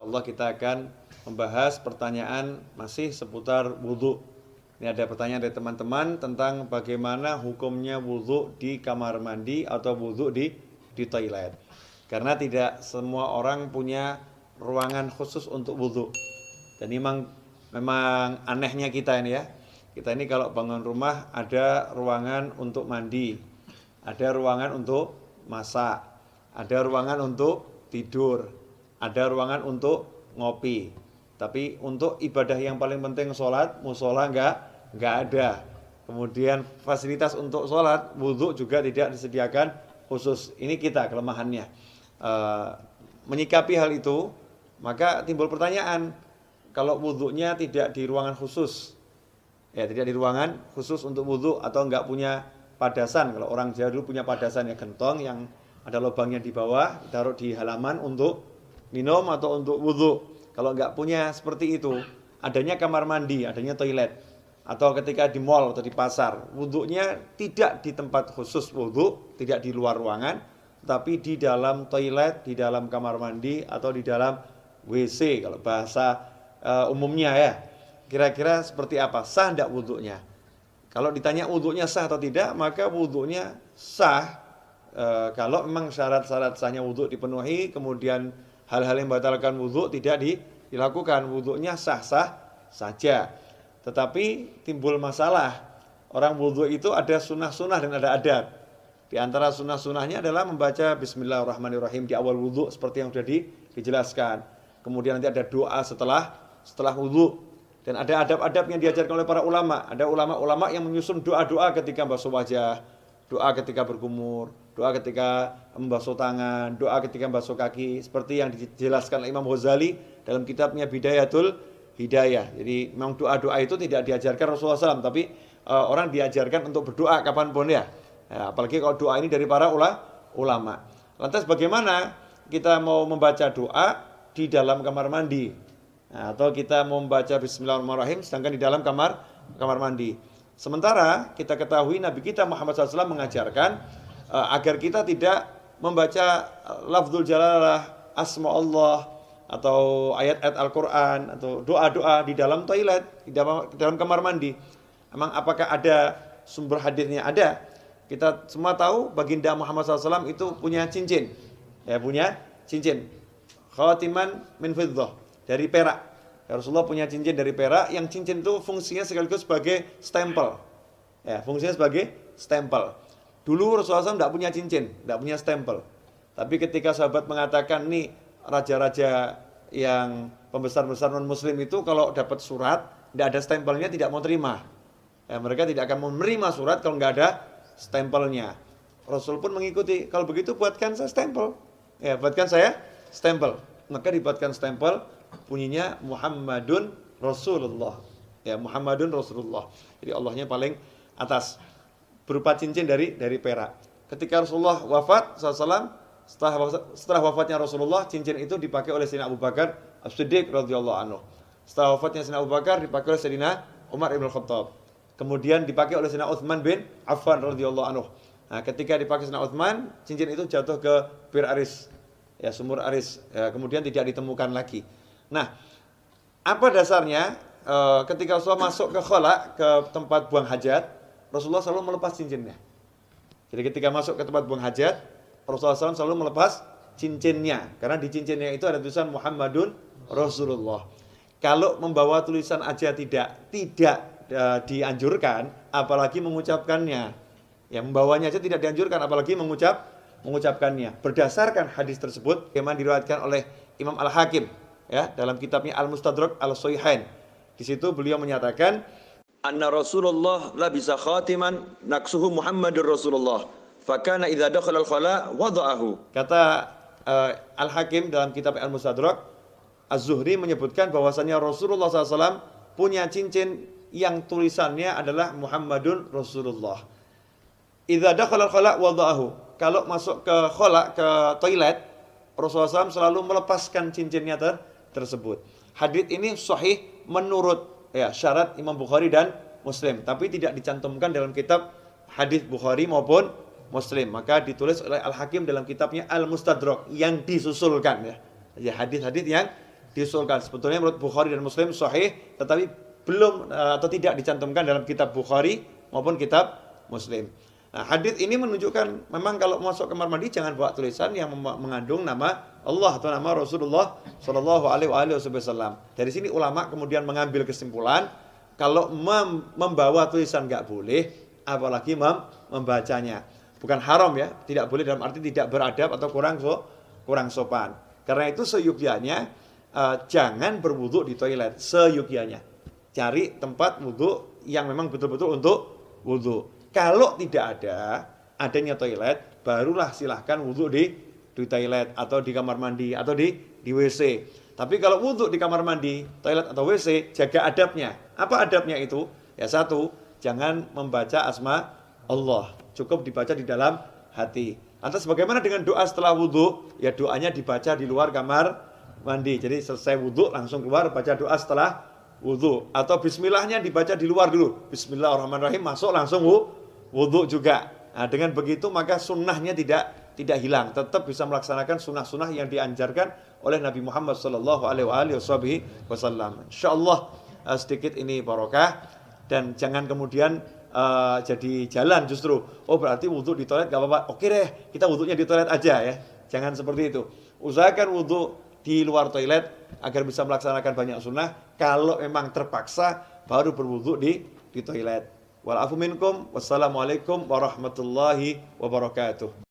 Allah kita akan membahas pertanyaan masih seputar wudhu. Ini ada pertanyaan dari teman-teman tentang bagaimana hukumnya wudhu di kamar mandi atau wudhu di toilet. Karena tidak semua orang punya ruangan khusus untuk wudhu. Dan memang anehnya kita ini ya. Kita ini kalau bangun rumah ada ruangan untuk mandi, ada ruangan untuk masak, ada ruangan untuk tidur, ada ruangan untuk ngopi. Tapi untuk ibadah yang paling penting sholat, musola enggak ada. Kemudian fasilitas untuk sholat, wudhu juga tidak disediakan khusus. Ini kita kelemahannya. Menyikapi hal itu, maka timbul pertanyaan, kalau wudhunya tidak di ruangan khusus, ya tidak di ruangan khusus untuk wudhu atau enggak punya padasan. Kalau orang Jawa dulu punya padasan ya, gentong yang ada lubangnya di bawah, taruh di halaman untuk minum atau untuk wudhu. Kalau enggak punya seperti itu, adanya kamar mandi, adanya toilet, atau ketika di mall atau di pasar, wudhunya tidak di tempat khusus wudhu, tidak di luar ruangan, tapi di dalam toilet, di dalam kamar mandi, atau di dalam WC kalau bahasa umumnya ya. Kira-kira seperti apa? Sah enggak wudhunya? Kalau ditanya wudhunya sah atau tidak, maka wudhunya sah kalau memang syarat-syarat sahnya wudhu dipenuhi, kemudian hal-hal yang membatalkan wudhu tidak dilakukan, wudhunya sah-sah saja. Tetapi timbul masalah, orang wudhu itu ada sunnah-sunnah dan ada adab. Di antara sunnah-sunnahnya adalah membaca Bismillahirrahmanirrahim di awal wudhu seperti yang sudah dijelaskan. Kemudian nanti ada doa setelah wudhu. Dan ada adab-adab yang diajarkan oleh para ulama. Ada ulama-ulama yang menyusun doa-doa ketika basuh wajah, doa ketika berkumur, doa ketika membasuh tangan, doa ketika membasuh kaki, seperti yang dijelaskan oleh Imam Ghazali dalam kitabnya Bidayatul Hidayah. Jadi memang doa-doa itu tidak diajarkan Rasulullah SAW, tapi orang diajarkan untuk berdoa kapanpun ya. Apalagi kalau doa ini dari para ulama. Lantas bagaimana kita mau membaca doa di dalam kamar mandi? Atau kita mau membaca Bismillahirrahmanirrahim sedangkan di dalam kamar mandi. Sementara kita ketahui Nabi kita Muhammad SAW mengajarkan agar kita tidak membaca lafzul jalalah, asma Allah, atau ayat-ayat Al-Quran, atau doa-doa di dalam toilet, di dalam kamar mandi. Emang apakah ada sumber hadisnya? Ada. Kita semua tahu baginda Muhammad SAW itu punya cincin. Ya, punya cincin. Khatiman min fiddah, dari perak. Ya, Rasulullah punya cincin dari perak, yang cincin itu fungsinya sekaligus sebagai stempel. Ya, fungsinya sebagai stempel. Dulu Rasulullah SAW tidak punya cincin, tidak punya stempel. Tapi ketika sahabat mengatakan, nih raja-raja yang pembesar-besar non-muslim itu kalau dapat surat, tidak ada stempelnya tidak mau terima. Ya, mereka tidak akan menerima surat kalau nggak ada stempelnya. Rasul pun mengikuti, kalau begitu buatkan saya stempel. Ya, buatkan saya stempel. Maka dibuatkan stempel, bunyinya Muhammadun Rasulullah. Ya, Muhammadun Rasulullah. Jadi Allahnya paling atas, berupa cincin dari perak. Ketika Rasulullah wafat SAW, setelah wafatnya Rasulullah, cincin itu dipakai oleh Sayyidina Abu Bakar As-Siddiq radhiyallahu anhu. Setelah wafatnya Sayyidina Abu Bakar dipakai oleh Sayyidina Umar ibn Khattab. Kemudian dipakai oleh Sayyidina Utsman bin Affan radhiyallahu anhu. Nah, ketika dipakai Sayyidina Utsman, cincin itu jatuh ke Bir Aris, ya, sumur Aris. Ya, kemudian tidak ditemukan lagi. Nah, apa dasarnya? Ketika Rasulullah masuk ke khala, ke tempat buang hajat, Rasulullah selalu melepas cincinnya. Jadi ketika masuk ke tempat buang hajat, Rasulullah SAW selalu melepas cincinnya. Karena di cincinnya itu ada tulisan Muhammadun Rasulullah. Kalau membawa tulisan aja tidak dianjurkan, apalagi mengucapkannya. Ya, membawanya aja tidak dianjurkan, apalagi mengucapkannya. Berdasarkan hadis tersebut, yang diriwayatkan oleh Imam Al-Hakim, ya, dalam kitabnya Al-Mustadrak Al-Sahihain. Di situ beliau menyatakan, anna Rasulullah labisa khatiman naksuhu Muhammadur Rasulullah. Fakana idza dakhala al-khala wada'ahu. Kata Al-Hakim dalam kitab Al-Mustadrak, Az-Zuhri menyebutkan bahwasannya Rasulullah SAW punya cincin yang tulisannya adalah Muhammadun Rasulullah. Idza dakhala al-khala wada'ahu. Kalau masuk ke khala, ke toilet, Rasulullah SAW selalu melepaskan cincinnya tersebut. Hadits ini sahih menurut syarat Imam Bukhari dan Muslim, tapi tidak dicantumkan dalam kitab hadis Bukhari maupun Muslim. Maka ditulis oleh Al-Hakim dalam kitabnya Al-Mustadrak yang disusulkan, ya hadis-hadis yang diusulkan. Sebetulnya menurut Bukhari dan Muslim sahih, tetapi belum atau tidak dicantumkan dalam kitab Bukhari maupun kitab Muslim. Nah, hadis ini menunjukkan memang kalau masuk kamar mandi jangan bawa tulisan yang mengandung nama Allah atau nama Rasulullah Shallallahu Alaihi Wasallam. Dari sini ulama kemudian mengambil kesimpulan kalau membawa tulisan nggak boleh, apalagi membacanya. Bukan haram ya, tidak boleh dalam arti tidak beradab atau kurang sopan. Karena itu seyukianya jangan berwudu di toilet, seyukianya. Cari tempat wudu yang memang betul-betul untuk wudu. Kalau tidak adanya toilet, barulah silahkan wudu di toilet atau di kamar mandi atau di WC. Tapi kalau wudu di kamar mandi, toilet atau WC, jaga adabnya. Apa adabnya itu? Ya satu, jangan membaca asma Allah. Cukup dibaca di dalam hati. Lantas bagaimana dengan doa setelah wudu? Ya doanya dibaca di luar kamar mandi. Jadi selesai wudu langsung keluar baca doa setelah wudu. Atau bismillahnya dibaca di luar dulu. Bismillahirrahmanirrahim, masuk langsung wudu juga. Nah, dengan begitu maka sunnahnya tidak hilang, tetap bisa melaksanakan sunnah-sunnah yang dianjarkan oleh Nabi Muhammad Sallallahu Alaihi Wasallam. Insyaallah sedikit ini barokah dan jangan kemudian jadi jalan justru. Oh berarti wudhu di toilet gak apa-apa. Oke deh, kita wudhunya di toilet aja ya. Jangan seperti itu. Usahakan wudhu di luar toilet agar bisa melaksanakan banyak sunnah. Kalau memang terpaksa baru berwudhu di toilet. Wal afu minkum. Wassalamualaikum warahmatullahi wabarakatuh.